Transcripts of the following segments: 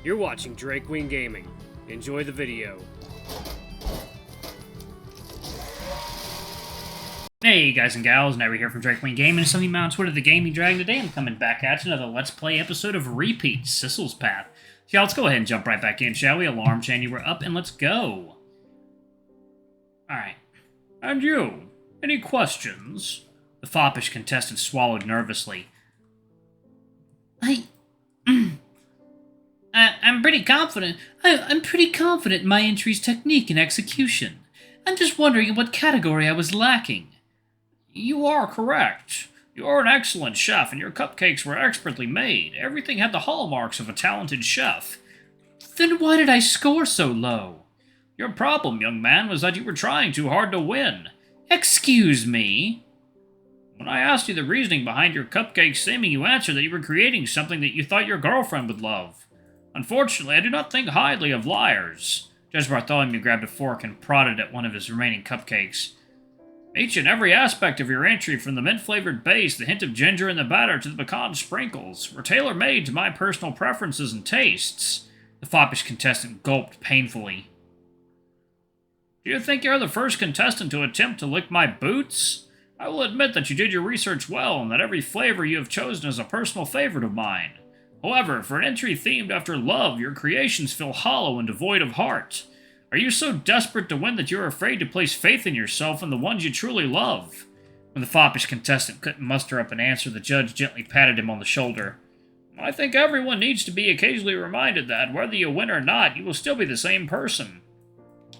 You're watching Drake Wing Gaming. Enjoy the video. Hey guys and gals, Never here from Drake Wing Gaming. Some of you on Twitter, the Gaming Dragon. Today I'm coming back at you another Let's Play episode of Repeat, Sissel's Path. So y'all, let's go ahead and jump right back in, shall we? Alarm chain, you were up, and let's go. Alright. And you? Any questions? The foppish contestant swallowed nervously. I'm pretty confident. I'm pretty confident in my entry's technique and execution. I'm just wondering in what category I was lacking. You are correct. You're an excellent chef, and your cupcakes were expertly made. Everything had the hallmarks of a talented chef. Then why did I score so low? Your problem, young man, was that you were trying too hard to win. Excuse me? When I asked you the reasoning behind your cupcake seeming, you answered that you were creating something that you thought your girlfriend would love. Unfortunately, I do not think highly of liars. Judge Bartholomew grabbed a fork and prodded at one of his remaining cupcakes. Each and every aspect of your entry, from the mint-flavored base, the hint of ginger in the batter, to the pecan sprinkles, were tailor-made to my personal preferences and tastes. The foppish contestant gulped painfully. Do you think you're the first contestant to attempt to lick my boots? I will admit that you did your research well, and that every flavor you have chosen is a personal favorite of mine. However, for an entry themed after love, your creations feel hollow and devoid of heart. Are you so desperate to win that you are afraid to place faith in yourself and the ones you truly love? When the foppish contestant couldn't muster up an answer, the judge gently patted him on the shoulder. I think everyone needs to be occasionally reminded that, whether you win or not, you will still be the same person.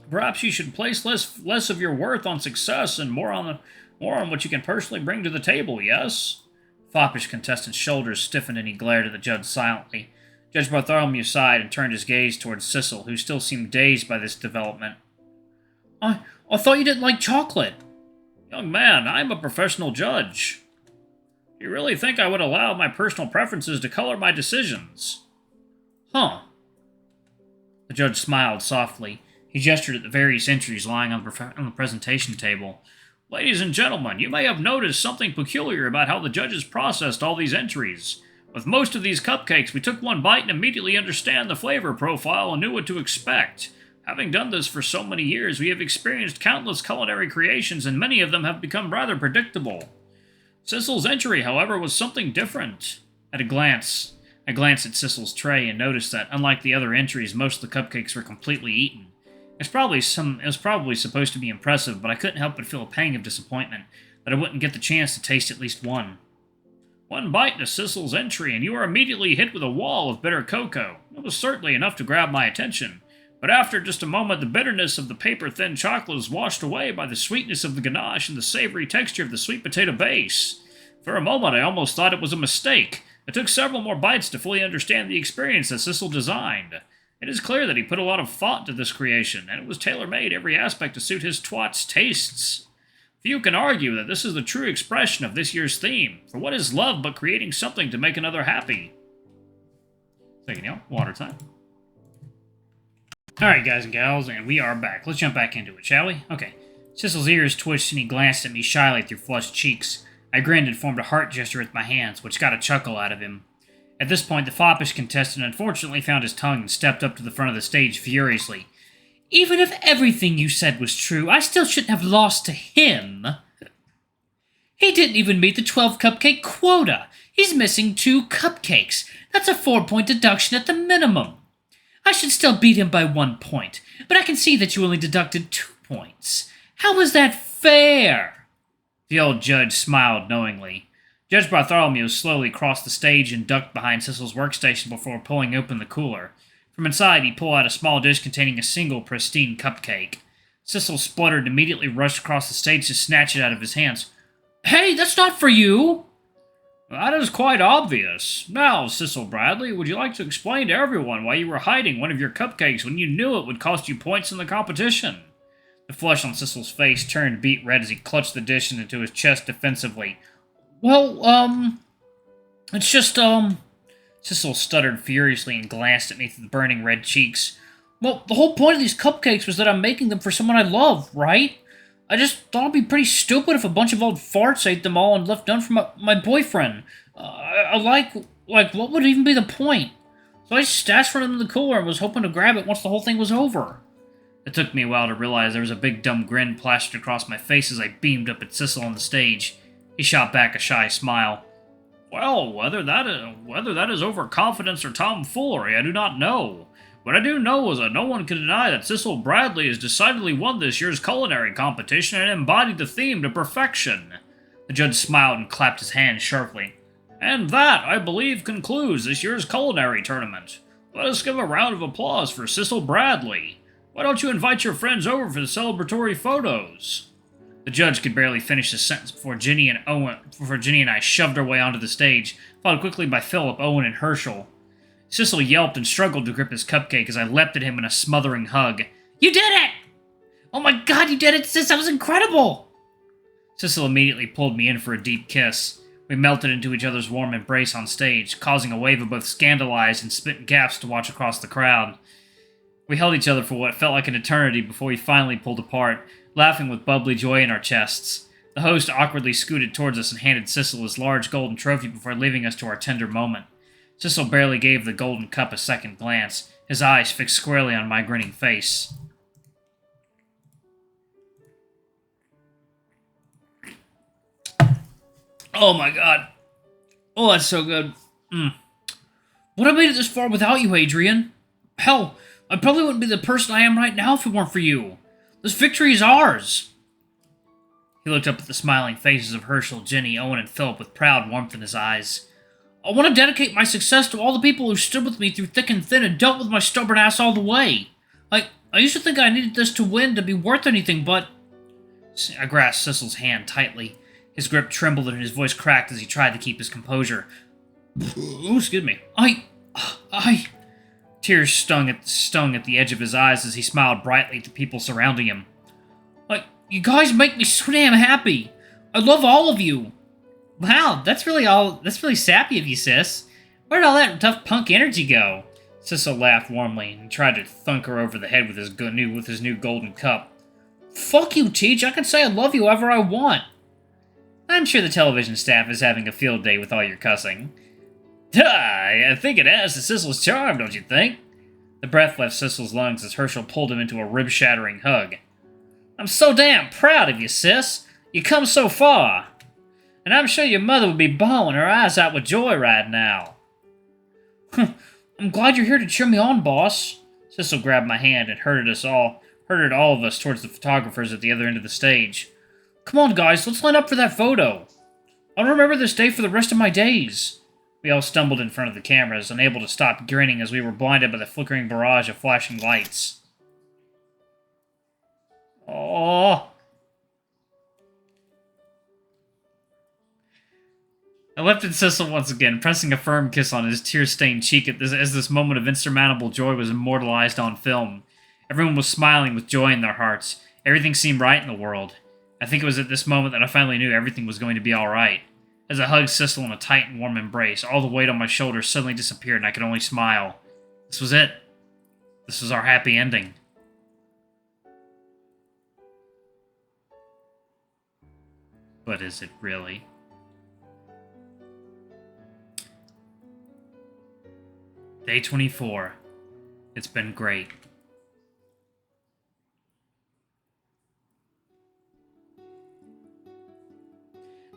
Perhaps you should place less of your worth on success and more on what you can personally bring to the table, yes? The foppish contestant's shoulders stiffened and he glared at the judge silently. Judge Bartholomew sighed and turned his gaze towards Sissel, who still seemed dazed by this development. I thought you didn't like chocolate. Young man, I'm a professional judge. Do you really think I would allow my personal preferences to color my decisions? Huh. The judge smiled softly. He gestured at the various entries lying on the presentation table. Ladies and gentlemen, you may have noticed something peculiar about how the judges processed all these entries. With most of these cupcakes, we took one bite and immediately understand the flavor profile and knew what to expect. Having done this for so many years, we have experienced countless culinary creations, and many of them have become rather predictable. Sissel's entry, however, was something different. I glanced at Sissel's tray and noticed that, unlike the other entries, most of the cupcakes were completely eaten. It was probably supposed to be impressive, but I couldn't help but feel a pang of disappointment that I wouldn't get the chance to taste at least one. One bite into Sissel's entry, and you are immediately hit with a wall of bitter cocoa. It was certainly enough to grab my attention, but after just a moment, the bitterness of the paper-thin chocolate was washed away by the sweetness of the ganache and the savory texture of the sweet potato base. For a moment, I almost thought it was a mistake. It took several more bites to fully understand the experience that Sissel designed. It is clear that he put a lot of thought into this creation, and it was tailor-made every aspect to suit his twat's tastes. Few can argue that this is the true expression of this year's theme, for what is love but creating something to make another happy? Taking out water time. Alright guys and gals, and we are back. Let's jump back into it, shall we? Okay. Sissel's ears twitched and he glanced at me shyly through flushed cheeks. I grinned and formed a heart gesture with my hands, which got a chuckle out of him. At this point, the foppish contestant unfortunately found his tongue and stepped up to the front of the stage furiously. Even if everything you said was true, I still shouldn't have lost to him. He didn't even meet the 12-cupcake quota. He's missing 2 cupcakes. That's a 4-point deduction at the minimum. I should still beat him by 1 point, but I can see that you only deducted 2 points. How is that fair? The old judge smiled knowingly. Judge Bartholomew slowly crossed the stage and ducked behind Sissel's workstation before pulling open the cooler. From inside, he pulled out a small dish containing a single pristine cupcake. Sissel spluttered and immediately rushed across the stage to snatch it out of his hands. Hey, that's not for you! That is quite obvious. Now, Sissel Bradley, would you like to explain to everyone why you were hiding one of your cupcakes when you knew it would cost you points in the competition? The flush on Sissel's face turned beet red as he clutched the dish into his chest defensively. Well, it's just, Sissel stuttered furiously and glanced at me through the burning red cheeks. Well, the whole point of these cupcakes was that I'm making them for someone I love, right? I just thought it'd be pretty stupid if a bunch of old farts ate them all and left none for my boyfriend. Like, what would even be the point? so I stashed one in the cooler and was hoping to grab it once the whole thing was over. It took me a while to realize there was a big dumb grin plastered across my face as I beamed up at Sissel on the stage. He shot back a shy smile. Well, whether that is overconfidence or tomfoolery, I do not know. What I do know is that no one can deny that Sissel Bradley has decidedly won this year's culinary competition and embodied the theme to perfection. The judge smiled and clapped his hands sharply. And that, I believe, concludes this year's culinary tournament. Let us give a round of applause for Sissel Bradley. Why don't you invite your friends over for the celebratory photos? The judge could barely finish his sentence before Ginny and I shoved our way onto the stage, followed quickly by Philip, Owen, and Herschel. Sissel yelped and struggled to grip his cupcake as I leapt at him in a smothering hug. You did it! Oh my god, you did it, Sis! That was incredible! Sissel immediately pulled me in for a deep kiss. We melted into each other's warm embrace on stage, causing a wave of both scandalized and spitting gasps to watch across the crowd. We held each other for what felt like an eternity before we finally pulled apart, laughing with bubbly joy in our chests. The host awkwardly scooted towards us and handed Sissel his large golden trophy before leaving us to our tender moment. Sissel barely gave the golden cup a second glance, his eyes fixed squarely on my grinning face. Oh my god. Oh, that's so good. Would I made it this far without you, Adrian? Hell, I probably wouldn't be the person I am right now if it weren't for you. This victory is ours. He looked up at the smiling faces of Herschel, Ginny, Owen, and Philip with proud warmth in his eyes. I want to dedicate my success to all the people who stood with me through thick and thin and dealt with my stubborn ass all the way. I used to think I needed this to win to be worth anything, but... I grasped Sissel's hand tightly. His grip trembled and his voice cracked as he tried to keep his composure. Ooh, excuse me. Tears stung at the edge of his eyes as he smiled brightly at the people surrounding him. You guys make me so damn happy. I love all of you. Wow, that's really sappy of you, sis. Where'd all that tough punk energy go? Sissel laughed warmly and tried to thunk her over the head with his new golden cup. Fuck you, Teach. I can say I love you however I want. I'm sure the television staff is having a field day with all your cussing. I think it adds to Sissel's charm, don't you think? The breath left Sissel's lungs as Herschel pulled him into a rib-shattering hug. I'm so damn proud of you, sis. You come so far. And I'm sure your mother would be bawling her eyes out with joy right now. I'm glad you're here to cheer me on, boss. Sissel grabbed my hand and herded all of us towards the photographers at the other end of the stage. Come on, guys, let's line up for that photo. I'll remember this day for the rest of my days. We all stumbled in front of the cameras, unable to stop grinning as we were blinded by the flickering barrage of flashing lights. Oh! I lifted Sissel once again, pressing a firm kiss on his tear-stained cheek as this moment of insurmountable joy was immortalized on film. Everyone was smiling with joy in their hearts. Everything seemed right in the world. I think it was at this moment that I finally knew everything was going to be alright. As I hugged Sissel in a tight and warm embrace, all the weight on my shoulders suddenly disappeared and I could only smile. This was it. This was our happy ending. But is it really? Day 24. It's been great.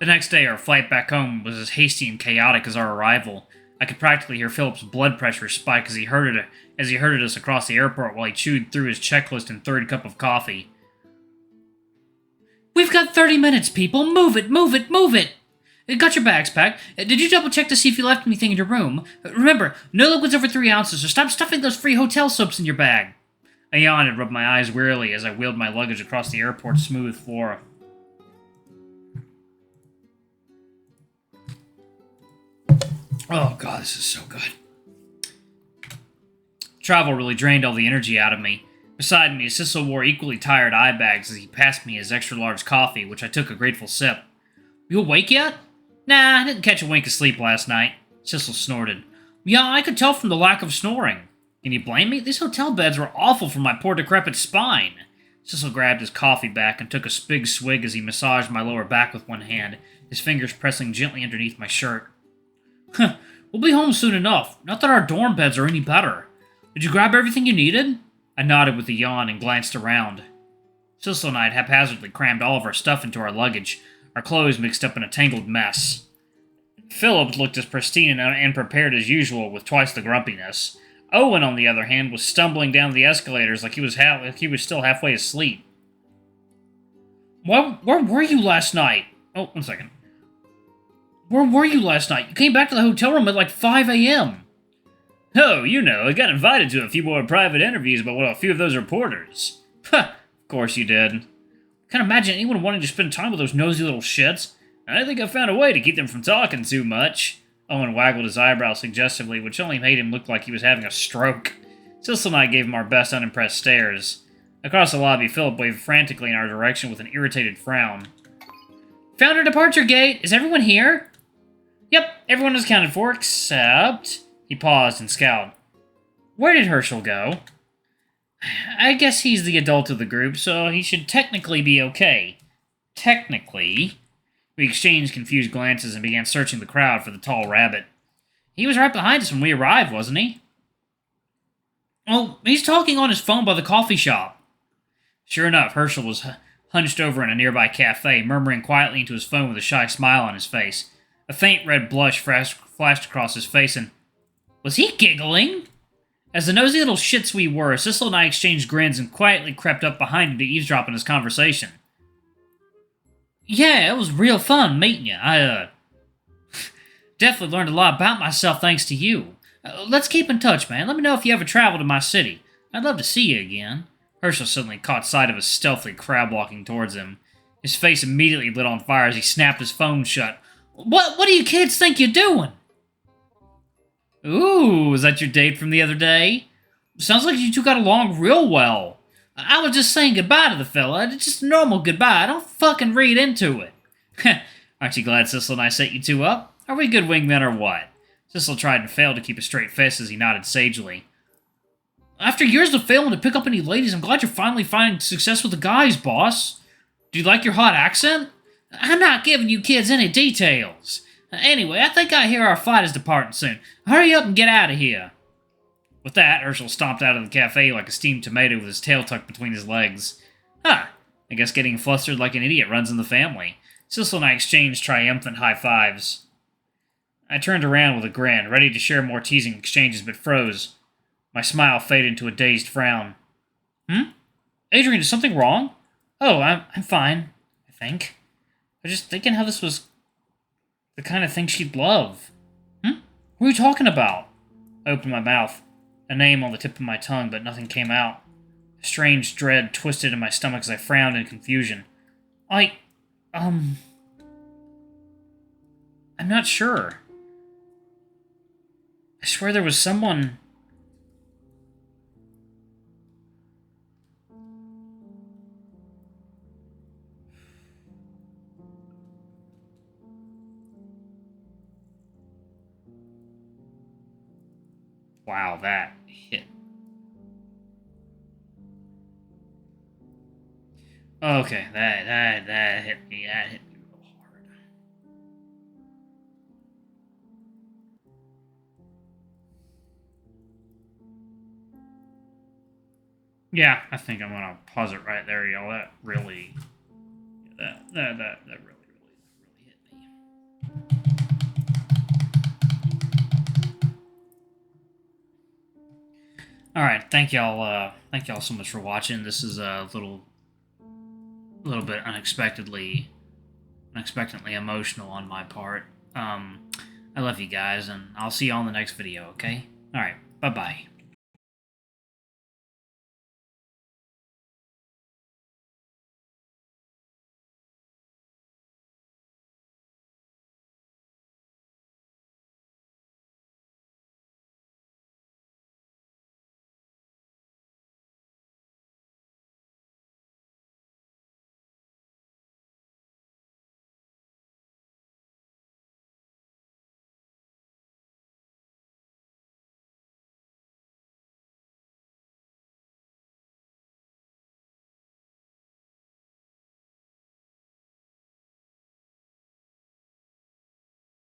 The next day, our flight back home was as hasty and chaotic as our arrival. I could practically hear Philip's blood pressure spike as he herded us across the airport while he chewed through his checklist and third cup of coffee. We've got 30 minutes, people! Move it, move it, move it! Got your bags packed? Did you double check to see if you left anything in your room? Remember, no liquids over 3 ounces, so stop stuffing those free hotel soaps in your bag. I yawned and rubbed my eyes wearily as I wheeled my luggage across the airport's smooth floor. Oh god, this is so good. Travel really drained all the energy out of me. Beside me, Sissel wore equally tired eye bags as he passed me his extra-large coffee, which I took a grateful sip. You awake yet? Nah, I didn't catch a wink of sleep last night. Sissel snorted. Yeah, I could tell from the lack of snoring. Can you blame me? These hotel beds were awful for my poor decrepit spine. Sissel grabbed his coffee back and took a big swig as he massaged my lower back with one hand, his fingers pressing gently underneath my shirt. Huh, We'll be home soon enough. Not that our dorm beds are any better. Did you grab everything you needed? I nodded with a yawn and glanced around. Sissel and I had haphazardly crammed all of our stuff into our luggage, our clothes mixed up in a tangled mess. Philip looked as pristine and prepared as usual, with twice the grumpiness. Owen, on the other hand, was stumbling down the escalators like he was still halfway asleep. Where were you last night? Oh, 1 second. Where were you last night? You came back to the hotel room at like 5 a.m. Oh, you know, I got invited to a few more private interviews by a few of those reporters. Huh, of course you did. Can't imagine anyone wanting to spend time with those nosy little shits. I think I found a way to keep them from talking too much. Owen waggled his eyebrows suggestively, which only made him look like he was having a stroke. Sissel and I gave him our best unimpressed stares. Across the lobby, Philip waved frantically in our direction with an irritated frown. Found our departure gate! Is everyone here? Yep, everyone is accounted for, except... He paused and scowled. Where did Herschel go? I guess he's the adult of the group, so he should technically be okay. Technically... We exchanged confused glances and began searching the crowd for the tall rabbit. He was right behind us when we arrived, wasn't he? Oh, he's talking on his phone by the coffee shop. Sure enough, Herschel was hunched over in a nearby cafe, murmuring quietly into his phone with a shy smile on his face. A faint red blush flashed across his face, and... Was he giggling? As the nosy little shits we were, Sissel and I exchanged grins and quietly crept up behind him to eavesdrop on his conversation. Yeah, it was real fun meeting you. I, definitely learned a lot about myself thanks to you. Let's keep in touch, man. Let me know if you ever travel to my city. I'd love to see you again. Herschel suddenly caught sight of us stealthily crab-walking towards him. His face immediately lit on fire as he snapped his phone shut. What do you kids think you're doing? Ooh, is that your date from the other day? Sounds like you two got along real well. I was just saying goodbye to the fella. It's just a normal goodbye. Don't fucking read into it. Aren't you glad Sissel and I set you two up? Are we good wingmen or what? Sissel tried and failed to keep a straight face as he nodded sagely. After years of failing to pick up any ladies, I'm glad you're finally finding success with the guys, boss. Do you like your hot accent? I'm not giving you kids any details. Anyway, I think I hear our flight is departing soon. Hurry up and get out of here. With that, Herschel stomped out of the cafe like a steamed tomato with his tail tucked between his legs. I guess getting flustered like an idiot runs in the family. Sissel and I exchanged triumphant high fives. I turned around with a grin, ready to share more teasing exchanges, but froze. My smile faded into a dazed frown. Adrian, is something wrong? Oh, I'm fine, I think. I was just thinking how this was the kind of thing she'd love. What are you talking about? I opened my mouth. A name on the tip of my tongue, but nothing came out. A strange dread twisted in my stomach as I frowned in confusion. I'm not sure. I swear there was someone... Wow, that hit. Okay, that hit me. That hit me real hard. Yeah, I think I'm gonna pause it right there, y'all. That really, that really hit me. All right, thank y'all so much for watching. This is a little bit unexpectedly emotional on my part. I love you guys, and I'll see you all in the next video. Okay? All right, bye bye.